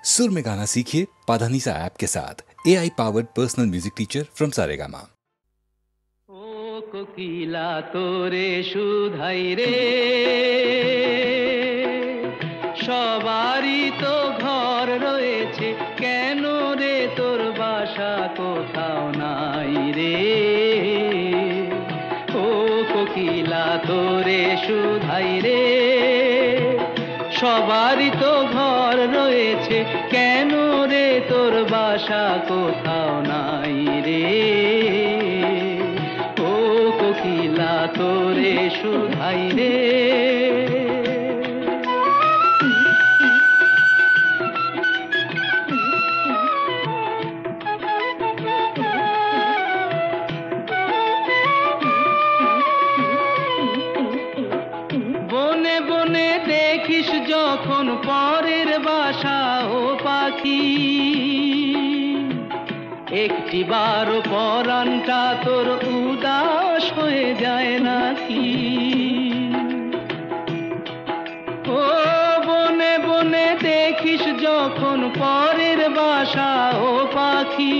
सुर में गाना सीखिए पाधानीसा ऐप के साथ। AI powered personal music teacher from Saregama. ओ कोकिला तोरे सुधाई रे, সবারই তো ঘর রয়েছে, কেন রে তোর বাসা কোথাও নাই রে। ও কোকিলা তোরে সুধাই রে, সবারই তো ঘর রয়েছে, কেন রে তোর বাসা কোথাও নাই রে। ও কোকিলা তোরে সুধাই রে। দেখিস যখন পরের বাসা ও পাখি, একটি বারো পরানটা তোর উদাস হয়ে যায় নাকি। ও বনে বনে দেখিস যখন পরের বাসা ও পাখি,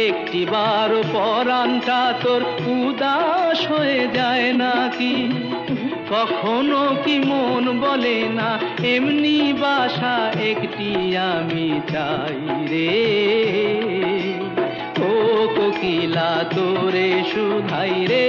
একটি বারো পরানটা তোর উদাস হয়ে যায় নাকি। কখনো কি মন বলে না এমনি বাসা একটি আমি চাই রে। ও কোকিলা তোরে সুধাই রে।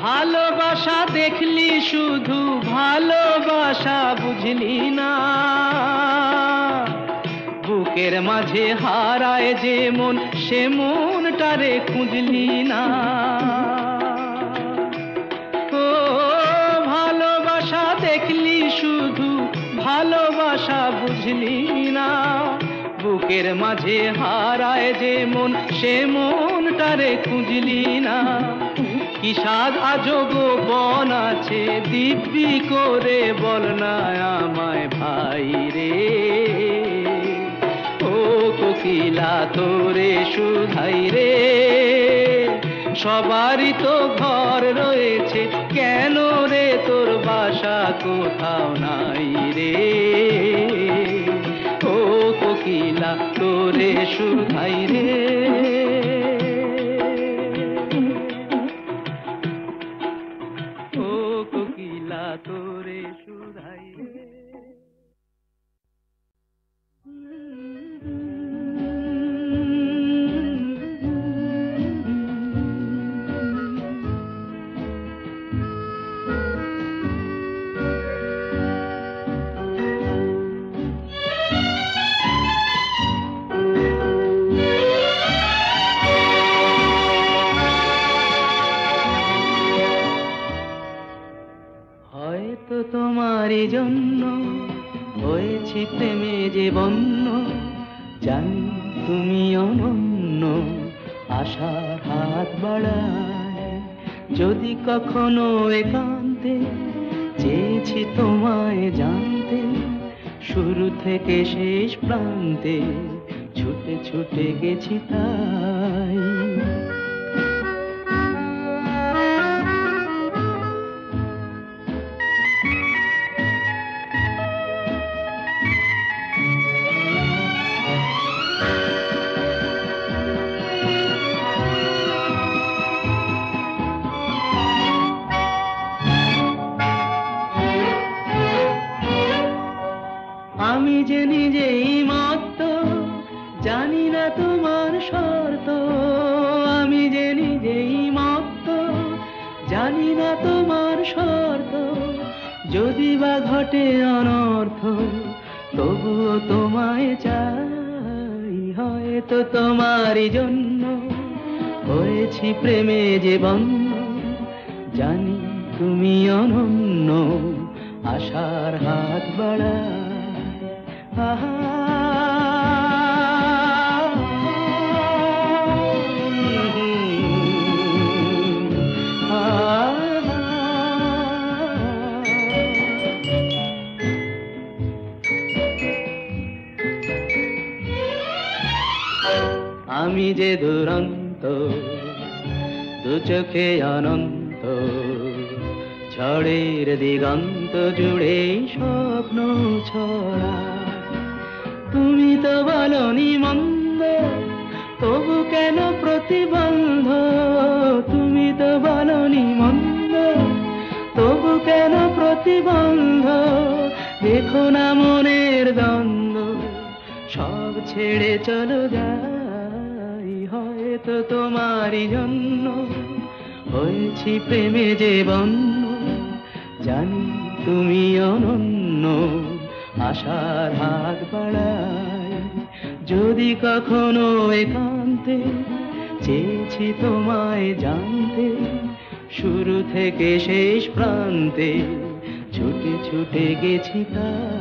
ভালোবাসা দেখলি শুধু, ভালোবাসা বুঝলি না। বুকের মাঝে হারায় যে মন, সে মনটারে খুঁজলি না। ও ভালোবাসা দেখলি শুধু, ভালোবাসা বুঝলি না। বুকের মাঝে হারায় যে মন, সে মনটারে খুঁজলি না। কি সাধ আজব বন আছে, দিব্যি করে বল না আমায় ভাই রে। ও কোকিলা তোরে সুধাই রে, সবারই তো ঘর রয়েছে, কেন রে তোর বাসা কোথাও নাই রে। ও কোকিলা তোরে সুধাই রে। তোরে সুধাই রে। হয়তো তোমারই জন্য হয়েছি প্রেমে যে বন্য, জানি তুমি অনন্য, আশার হাত বাড়ায়। যদি কখনো একান্তে চেয়েছি তোমায় জানতে, শুরু থেকে শেষ প্রান্তে ছুটে ছুটে গেছি তাই। আমি যে নিজেই মত্ত, জানি না তোমার শর্ত। আমি যে নিজেই মত্ত, জানি না তোমার শর্ত। যদি বা ঘটে অনর্থ, তবুও তোমায় চাই। হয়তো তোমারই জন্য হয়েছি প্রেমে যে বন্য, জানি তুমি অনন্য, আশার হাত বাড়ায়। আমি যে দুরন্ত, দু চোখে অনন্ত, ঝড়ের দিগন্ত জুড়ে স্বপ্ন ছড়া। তুমি তো বলনি মন্দ, তবু কেন প্রতিবন্ধ? তুমি তো বলনি মন্দ, তবু কেন প্রতিবন্ধ? দেখো না মনের দ্বন্দ্ব, সব ছেড়ে চলো যাই। হয়তো তোমারই জন্য হয়েছি প্রেমে যে বন্য, জানি তুমি অনন্য, আশার হাত বাড়াই। যদি কখনো একান্তে চেয়েছি তোমায় জানতে, শুরু থেকে শেষ প্রান্তে ছুটে ছুটে গেছি তাই।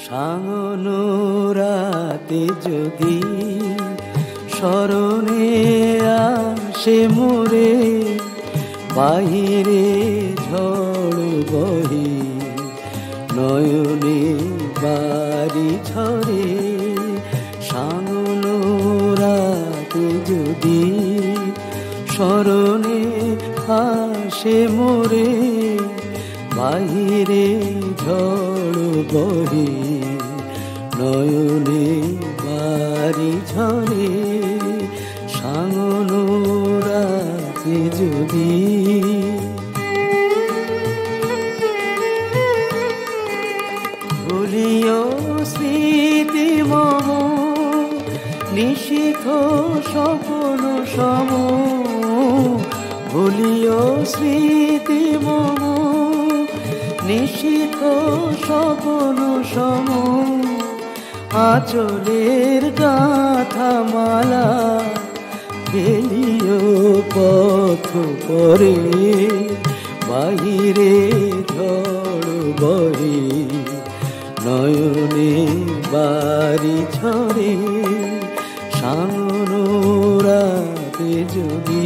সাঙ্গনো রাতে যদি স্মরণে আসে মোরে, বাহিরে ঝড় বহি নয়নে বাড়ি ঝরে। সাঙ্গনো রাতে যদি স্মরণে আসে মোরে, বাহিরে ঝড় বহি নয়নে বাড়ি ঝরে। সাঙ্গনো রাতে যদি ভুলিও স্মৃতি মম, নিশিথ স্বপ্ন সম। ভুলিও স্মৃতি মম, নিশিথ স্বপ্ন সম। আঁচলের গাথা মালা ফেলিও পথ পরে, বাহিরে ঝড় বহে নয়নে বাড়ি ঝরে। সাঙ্গনো রাতে যদি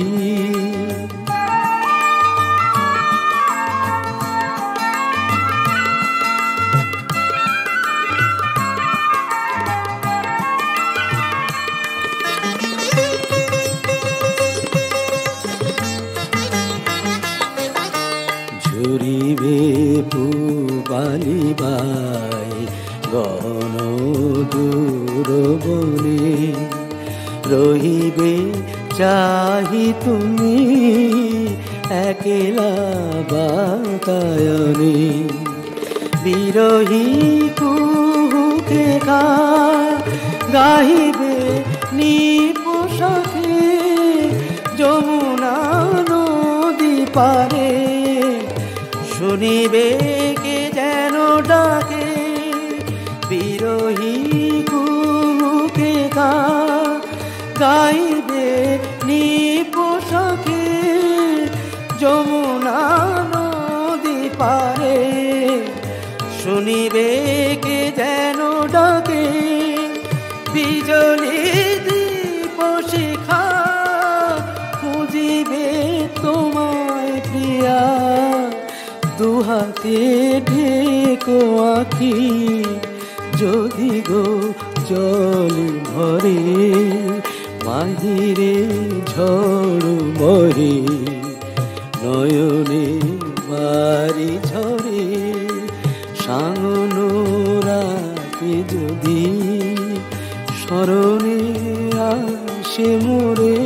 ঝরিবে পুবালি বাই গণ দূর বনে, রহিবে চাহি তুমি একলা বাতায়নে। বিরহী কুহুকে গাহিবে নিপোষাকে, যমুনা নদী পারে শুনিবে কে যেন ডাকে। বিরহী কুহুকে গাইবে নিপোষাকে, যমুনা নদী পারে শুনিবে কে যেন ডাকে। বিজলি দীপ শিখা খুঁজিবে তোমায় প্রিয়া, দুহাতে ঢেকো আঁখি যদি গো জল ভরে। বাহিরে ঝড় বহে নয়নে বাড়ি ঝরে। সাঙ্গনো রাতে যদি স্মরণে আসে মোরে,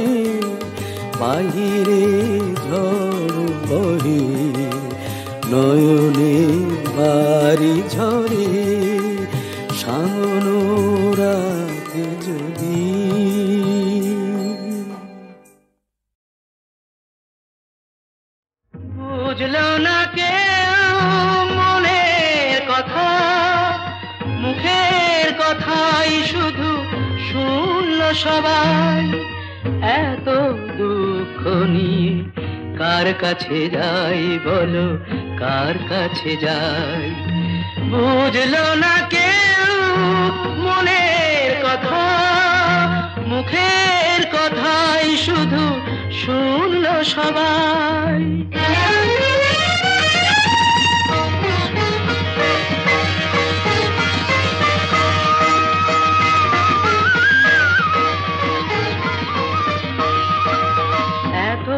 বাহিরে ঝড় বহে নয়নে বাড়ি ঝরে। সাঙ্গনো রাতে যদি বুঝলো না কে কথা মুখের কথাই শুধু শুনল সবাই। এত দুঃখ নিয়ে কার কাছে যাই বলো, কার কাছে যাই? বুঝলো না কেউ মনের কথা, মুখের কথাই শুধু শুনল সবাই। এত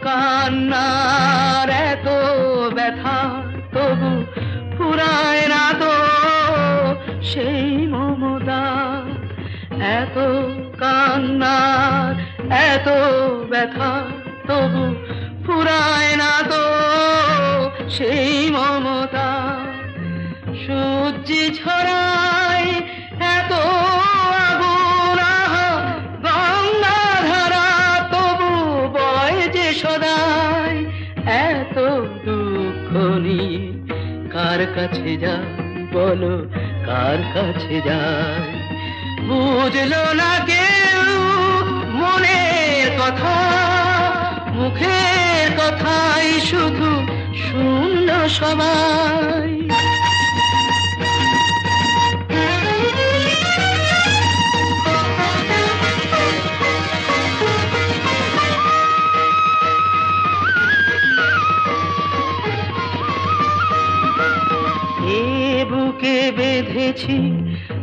কান্নার এত ব্যথা তবু ফুরায় না তো সেই মমতা। এত কান্নার এত ব্যথা তবু ফুরায় না তো সেই মমতা। সূর্যি ছড়ায় এত আগুন, গঙ্গাধারা তবু বয় যে সদাই। এত দুঃখ নিয়ে কার কাছে যাই বলো, কার কাছে যাই? বুঝলো না কেউ মনের কথা, মুখের কথাই শুধু শুনল সবাই। বুকে বেঁধেছি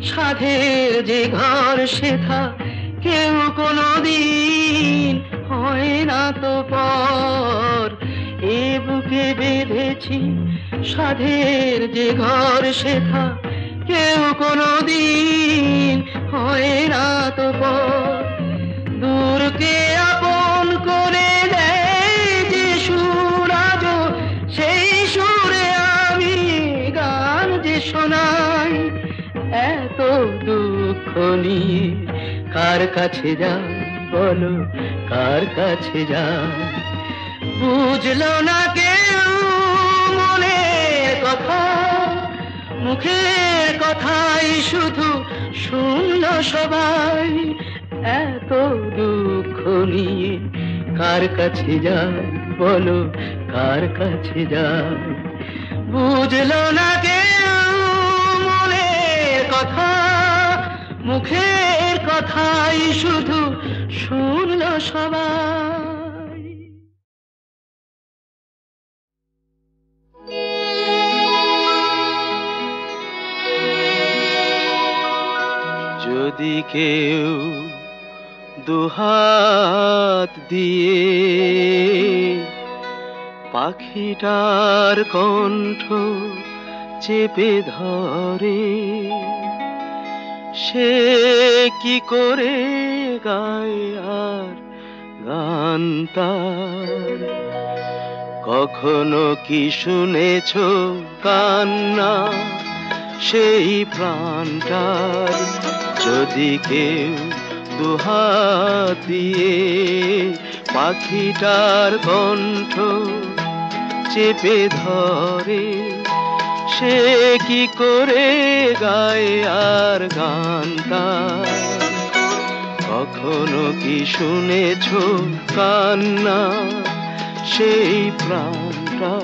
সাধের যে ঘর, সেথা কেউ কোনোদিন হয় না তো পর। এ বুকে বেঁধেছি সাধের যে ঘর, সেথা কেউ কোনোদিন হয় না তো পর। দূরকে আপন করে দেয় যে সুর, আজ সেই সুরে আমি গান যে শোনাই। এত দুঃখ নিয়ে কার কাছে যাই বলো, কার কাছে যাই? বুঝলো না কেউ মনের কথা, মুখের কথাই শুধু শুনল সবাই। এত দুঃখ নিয়ে কার কাছে যাই বলো, কার কাছে যাই? বুঝলো না কেউ মনের কথা, মুখের কথাই শুধু শুনল সবাই। যদি কেউ দুহাত দিয়ে পাখিটার কণ্ঠ চেপে ধরে, সে কি করে গায় আর গান তার? কখনো কি শুনেছ কান্না সেই প্রাণটার? যদি কেউ দুহাত দিয়ে পাখিটার কণ্ঠ চেপে ধরে, সে কি করে গায় আর গান তার? কখনো কি শুনেছ কান্না সেই প্রাণটা?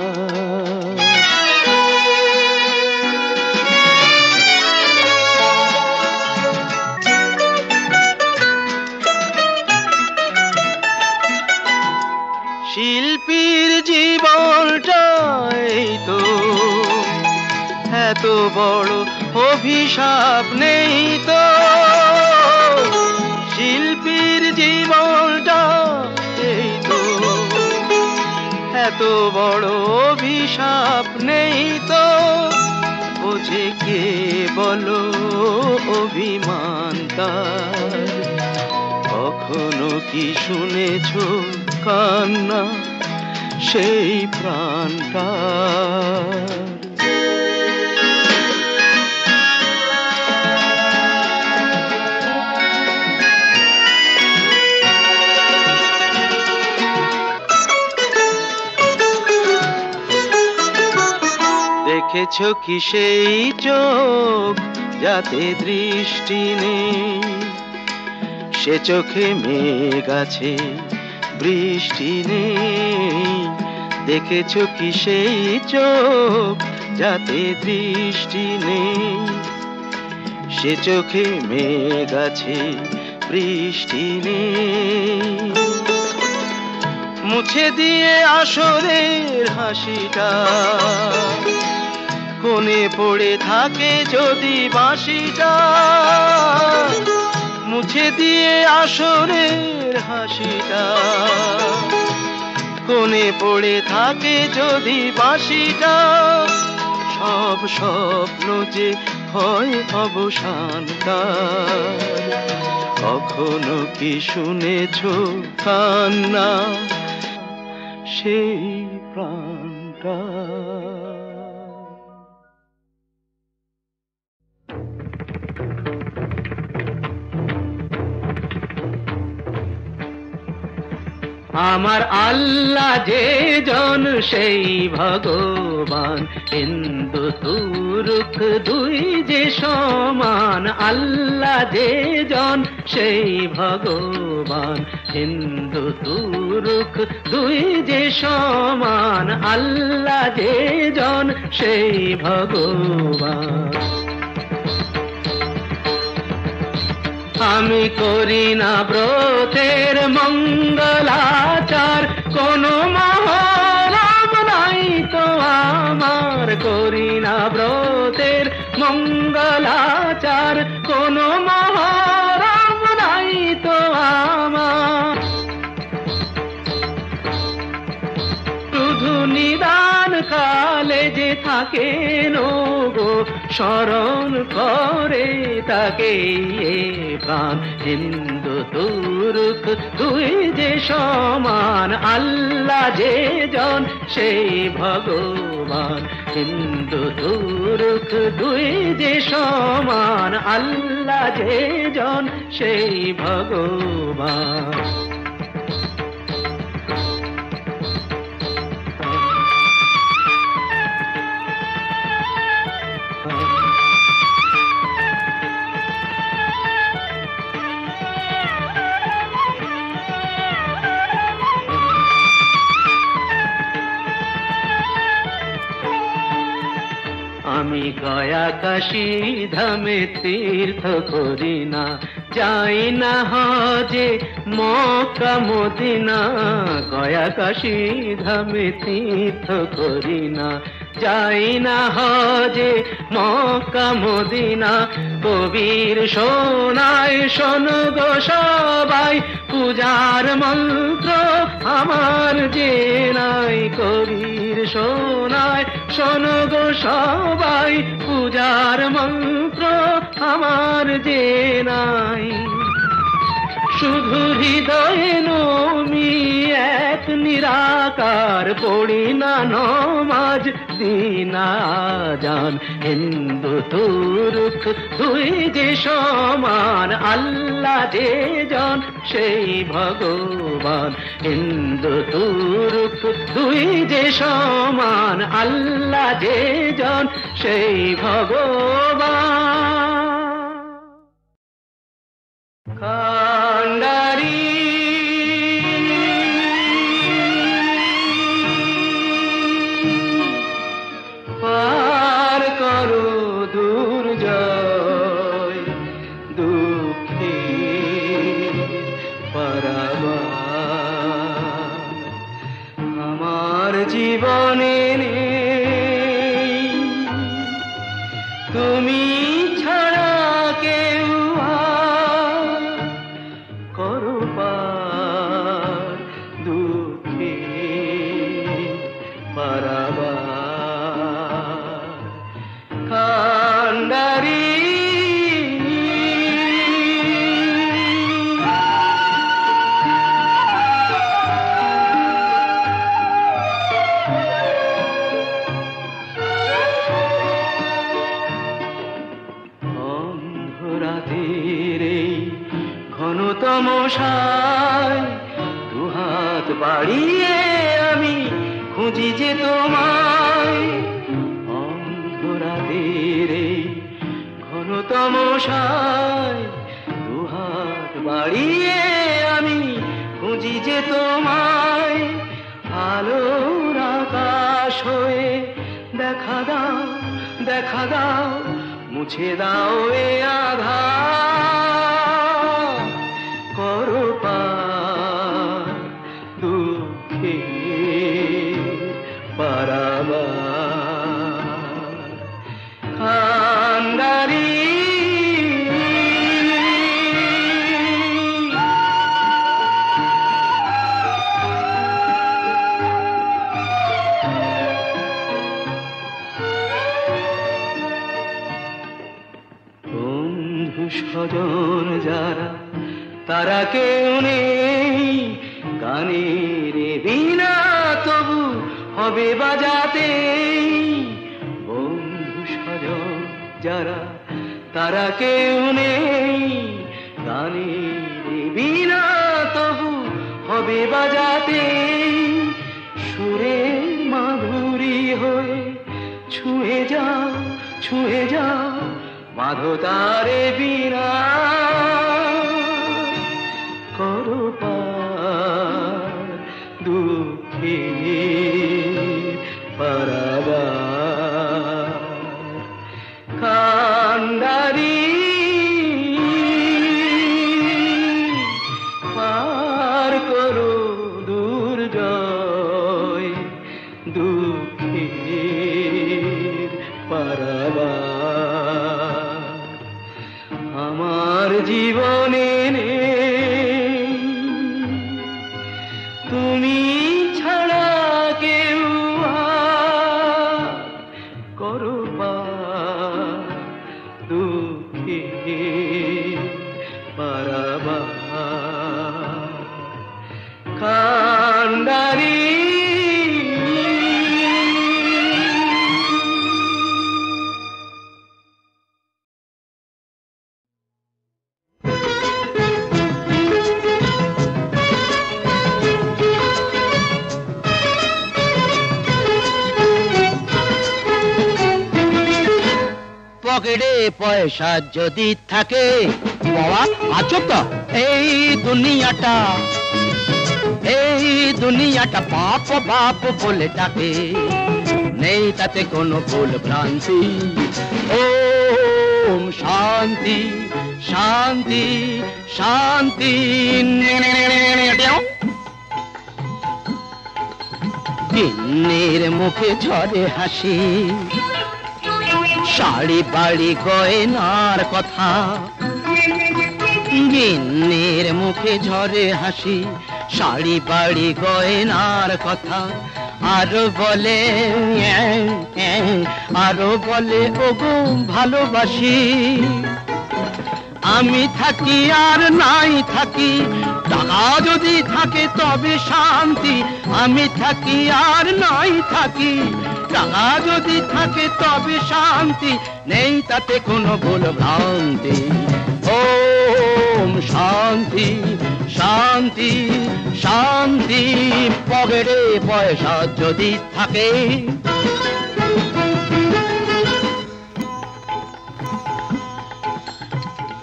শিল্পীর জীবনটাই তো এত বড় অভিশাপ নেই তো। শিল্পীর জীবনটা এই তো এত বড় অভিশাপ নেই তো। বোঝে কে বলো অভিমান তার? কখনো কি শুনেছ কান্না সেই প্রাণটা? দেখেছো কি সেই চোখ যাতে দৃষ্টি নেই, সে চোখে মেঘ আছে বৃষ্টি নেই। দেখেছো কি সেই চোখ যাতে দৃষ্টি নেই, সে চোখে মেঘ আছে বৃষ্টি নেই। মুছে দিয়ে আসরের হাসিটা কোণে পড়ে থাকে যদি বাঁশিটা, মুছে দিয়ে আসরের হাসিটা কোণে পড়ে থাকে যদি বাঁশিটা। সব স্বপ্ন যে হয় অবসানকার, কখনো কি শুনেছো কান্না সেই প্রাণটা? আমার আল্লাহ যে জন সেই ভগবান, হিন্দু তুরুক দুই যে সমান। আল্লাহ যে জন সেই ভগবান, হিন্দু তুরুক দুই যে সমান। আল্লাহ যে জন সেই ভগবান। আমি করি না ব্রতের মঙ্গলাচার, কোনো মহরম নাই তো আমার। করি না ব্রতের মঙ্গলাচার, কোনো মহরম নাই তো আমার। শুধু নিদান কালে যে থাকে গো স্মরণ করে তাকে প্রাণ। হিন্দু তুরুক দুই যে সমান, আল্লাহ যে জন সেই ভগবান। হিন্দু তুরুক দুই যে সমান, আল্লাহ যে জন সেই ভগবান। আমি গয়া কাশী ধামে তীর্থ করি না, যাই না হজে মক্কা মদিনা। গয়া কাশী ধামে তীর্থ করি না, যাই না হজে মক্কা মদিনা। কবির শোনায় শোনো গো সবাই, পূজার মন্ত্র আমার যে নাই। কবির শোনায় শোনো গো সবাই, পূজার মন্ত্র আমার যে নাই। শুধু হৃদয়ে নমি এক নিরাকার, পড়ি না নমাজ দিনা জান। হিন্দু তুরুক দুই যে সমান, আল্লাহ যে জন সেই ভগবান। হিন্দু তুরুক দুই যে সমান, আল্লাহ যে জন সেই ভগবান। কান্ডারি পার করো দুর্জয়, দুঃখে পারাবার আমার জীবনে নেই তুমি ছাড়া কেউ। করো পার দুঃখে পারাবার কান্ডারি। অন্ধরাতের এই ঘনতম সায়, দুহাত বাড়িয়ে আমি খুঁজি যে তোমায়। রাতের এই ঘনতম সায় দুহাত বাড়িয়ে আমি খুঁজি যে তোমায় আলোর আকাশ হয়ে দেখা দাও দেখা দাও মুছে দাও এ আধার করো পার দুঃখের পারাবার কান্ডারি স্বজন যারা তারা কেউ নেই গানের বিনা তবু হবে বাজাতে বন্ধু স্বজন যারা তারা কেউ নেই গানের বিনা তবু হবে বাজাতে সুরের মাধুরী হয়ে ছুঁয়ে যাও বাঁধো তারে বিনা করো পার দুঃখের পারাবার কান্ডারি পার করো দুর্জয় দুঃখের পারাবার আমার জীবনে নেই তুমি ছাড়া কেউ করো পার দুঃখের পারাবার কান্ডারি পকেটে পয়সা যদি থাকে বাবা আছো তো এই দুনিয়াটা বাপ বাপ বলে ডাকে নেই তাতে কোনো ভুল ভ্রান্তি ওম শান্তি শান্তি শান্তি গিন্নির মুখে ঝরে হাসি শাড়ি বাড়ি গয়নার কথা গিন্নির মুখে ঝরে হাসি শাড়ি বাড়ি গয়নার কথা আরো বলে ওগো ভালোবাসি আমি থাকি আর নাই থাকি টাকা যদি থাকে তবে শান্তি আমি থাকি আর নাই থাকি টাকা যদি থাকে তবে শান্তি নেই তাতে কোনো ভুল ভ্রান্তি ওম শান্তি শান্তি শান্তি পকেটে পয়সা যদি থাকে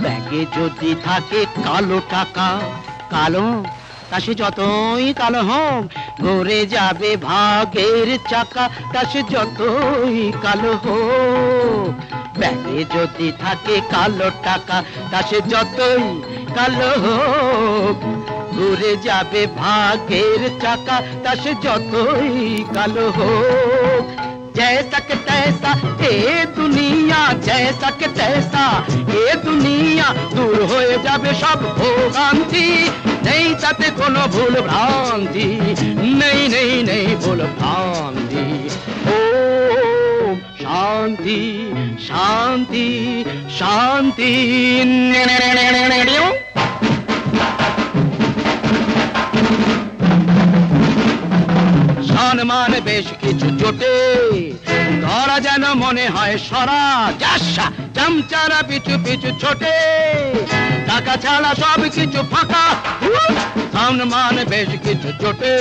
ব্যাগে যদি থাকে কালো টাকা কালো তা সে যতই কালো হোক ঘুরে যাবে ভাগের চাকা তা সে যতই কালো হোক ব্যাগে যদি থাকে কালো টাকা তা সে যতই কালো হোক ঘুরে যাবে ভাগের চাকা তা সে যতই কালো হোক जैसा के तैसा ए दुनिया जैसा के तैसा ए दुनिया दूर हो जाबे सब भोगांती नहीं ताते कोनो भूल भ्रांति नहीं नहीं नहीं भूल भ्रांति ओम शांति शांति शांति সম্মান বেশ কিছু জোটে ধরা যেন মনে হয় সরা যাশা চামচারা পিছু পিছু ছোটে টাকা ছাড়া সব কিছু ফাঁকা সম্মান বেশ কিছু জোটে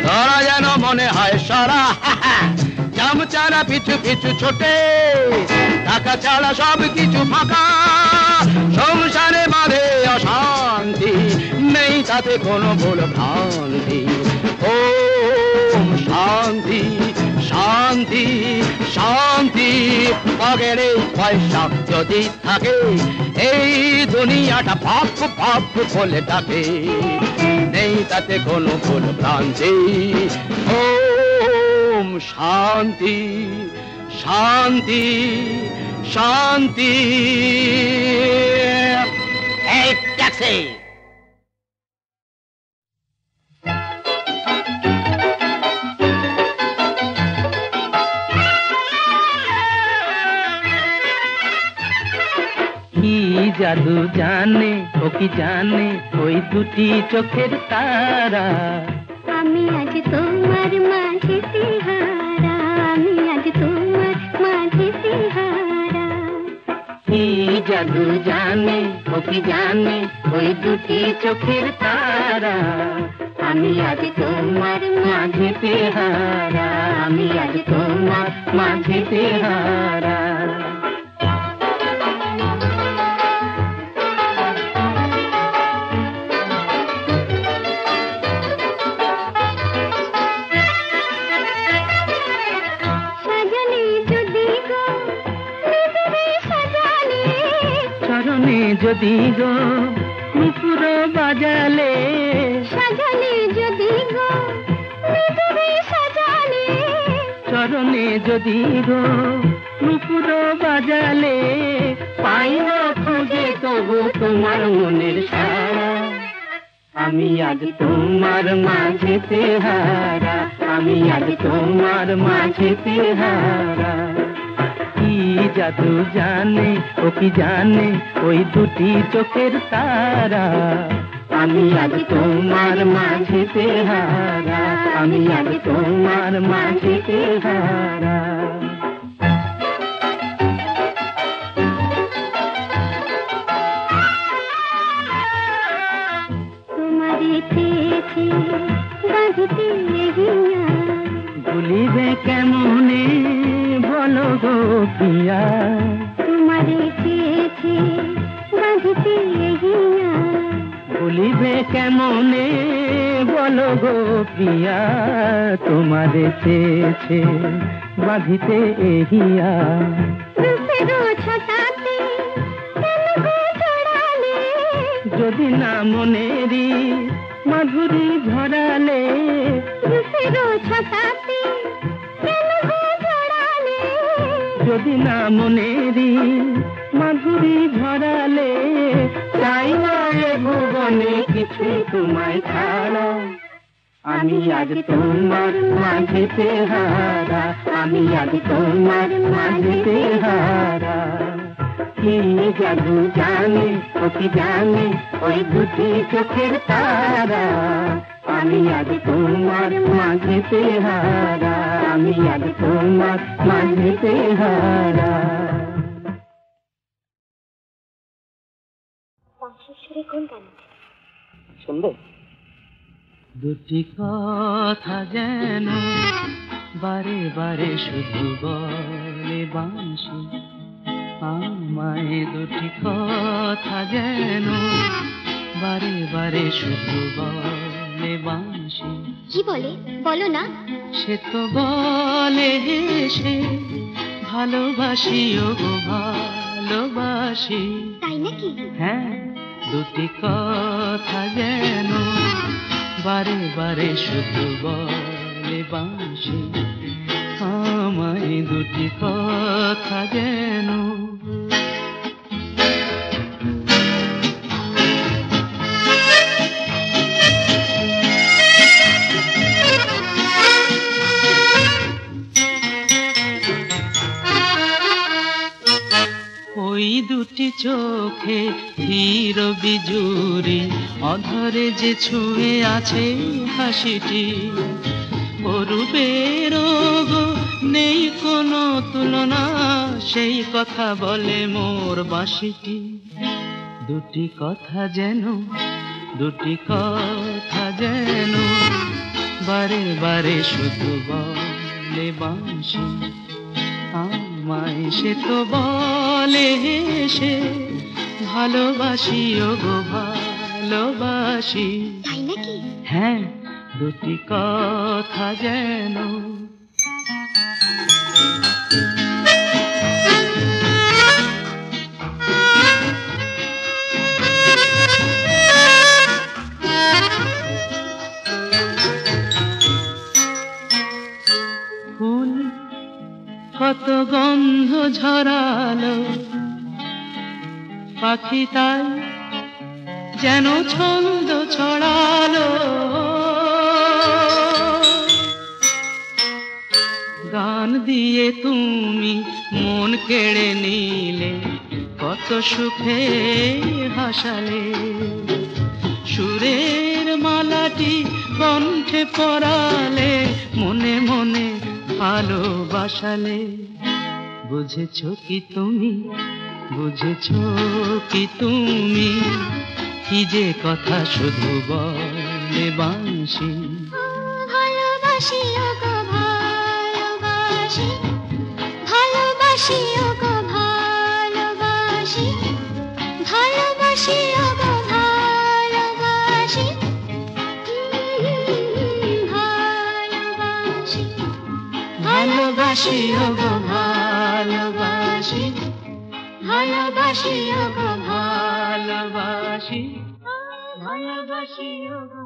ধরা যেন মনে হয় সরা আম চারা পিছু পিছু ছোটে, টাকা ছাড়া সব কিছু ফাঁকা, সংসারে বাঁধে অশান্তি, নেই তাতে কোনো ভুল ভ্রান্তি। ওম শান্তি শান্তি শান্তি। পকেটে পয়সা যদি থাকে, এই দুনিয়াটা পাপ পাপ বলে ডাকে, নেই তাতে কোনো ভুল ভ্রান্তি। ওম শান্তি শান্তি শান্তি। এই ট্যাক্সি। কি জাদু জানে ও কি জানে ওই দুটি চোখের তারা, আমি আজ তোমার মাঝে তিহারা, আমি আজ তোমার মাঝে তিহারা। কি জাদু জানে ও কি জানে ওই দুটি চোখের তারা, আমি আজ তোমার মাঝে তিহারা, আমি আজ তোমার মাঝে তিহারা। যদি গো নুপুর বাজালে, সাজালে যদি গো মৃদুরে সাজালে, চরণে যদি গো নুপুর বাজালে, পাই না খুঁজে তবু তোমার মনের সারা, আমি আজ তোমার মাঝে তেহারা, আমি আজ তোমার মাঝে তেহারা। কি জাদু জানে ও কি জানে ওই দুটি চোখের তারা, আমি আজ তোমার মাঝে তেহারা, আমি আজ তোমার মাঝে তেহারা। তোমারে পেয়েছি বাঁধতে গিয়া, ভুলিবে কেমনে বলো গো প্রিয়া, তোমারে পেয়েছি বাঁধতে গিয়া, ভুলিবে কেমনে বলো গো প্রিয়া, তোমারে চেয়েছে বাঁধিতে এহিয়া। ছটাতে কেন গো ছড়ালে, যদি না মনেরি মাধুরী ঝরালে, ছটাতে কেন গো ছড়ালে, যদি না মনেরি মাধুরী ঝরালে, চাই না এ ভুবনে কিছু তোমায় ছাড়া, আমি আজ তোমার মাঝে তেহারা, আমি আজ তোমার মাঝে তেহারা। কি জাদু জানে ও কি জানে ওই দুটি চোখের তারা, আমি আজ তোমার মাঝে তেহারা, আমি আজ তোমার মাঝে তেহারা। কোন গান শুনবে? দুটি কথা যেন বারে বারে শুধু বলে বাঁশি, আমায় দুটি কথা যেন বারে বারে শুধু বলে বাঁশি। কি বলে বলো না? সে তো বলে হেসে ভালোবাসি ও গো ভালোবাসি। তাই নাকি? হ্যাঁ, দুটি কথা যেন বারে বারে শুধু বলে বাঁশি, আমায় দুটি কথা যেন। ওই দুটি চোখে ধীর বিজুরি, অধরে যে ছুঁয়ে আছে হাসিটি, অরূপের গো নেই কোনো তুলনা, সেই কথা বলে মোর বাঁশিটি। দুটি কথা যেন, দুটি কথা যেন বারে বারে শুধু বলে বলে বাঁশি আমায় সে তো বলে হেসে ভালোবাসি ও গো ভালোবাসি। তাই নাকি? হ্যাঁ, দুটি কথা যেন ফুল কত গন্ধ ঝরালো, পাখি তাই যেন ছন্দ ছড়ালো। গান দিয়ে তুমি মন কেড়ে নিলে, কত সুখে হাসালে। সুরের মালাটি কণ্ঠে পরালে, মনে মনে ভালোবাসালে। বুঝেছো কি তুমি, বুঝেছো কি তুমি, কি যে কথা শুধু বলে বাঁশি। ভালোবাসি ও গো ভালোবাসি, ভালোবাসি ও গো ভালোবাসি, ভালোবাসি ও গো ভালোবাসি, ভালোবাসি, ভালোবাসি ও গো ভালোবাসি, ভালোবাসি ও গো ভালোবাসি, ভালোবাসি ও গো